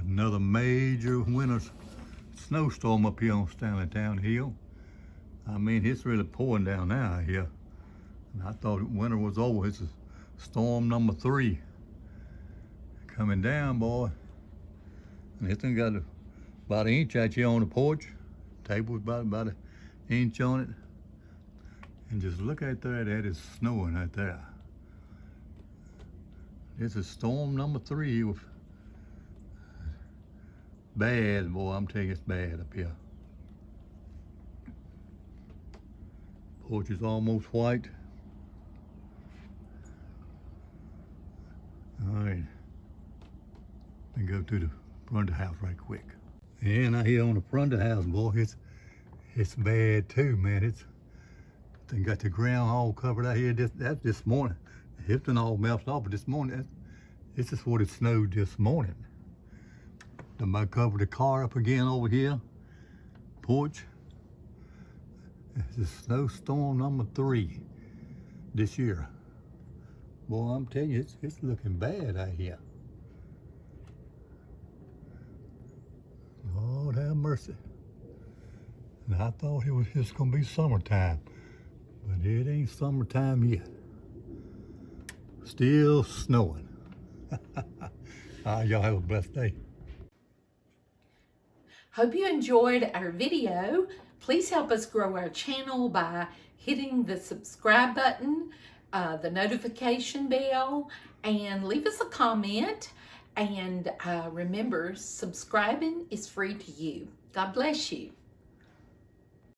Another major winter snowstorm up here on Stanleytown Hill. I mean, it's really pouring down now here. And I thought winter was over. This is storm number 3 coming down, boy. And this thing got about an inch out here on the porch. Table's about an inch on it. And just look right there, that is snowing right there. This is storm number 3. With bad, boy, I'm telling you, it's bad up here. Porch is almost white. All right, let me go to the front of the house right quick. And out here on the front of the house, boy, it's bad too, man. They got the ground all covered out here. That's this morning. It's been all melted off, but this morning, this is what it snowed this morning. I might cover the car up again over here, porch. It's a snowstorm number 3 this year. Boy, I'm telling you, it's looking bad out here. Lord have mercy. And I thought it was just gonna be summertime, but it ain't summertime yet. Still snowing. Y'all have a blessed day. Hope you enjoyed our video. Please help us grow our channel by hitting the subscribe button, the notification bell, and leave us a comment. And remember, subscribing is free to you. God bless you.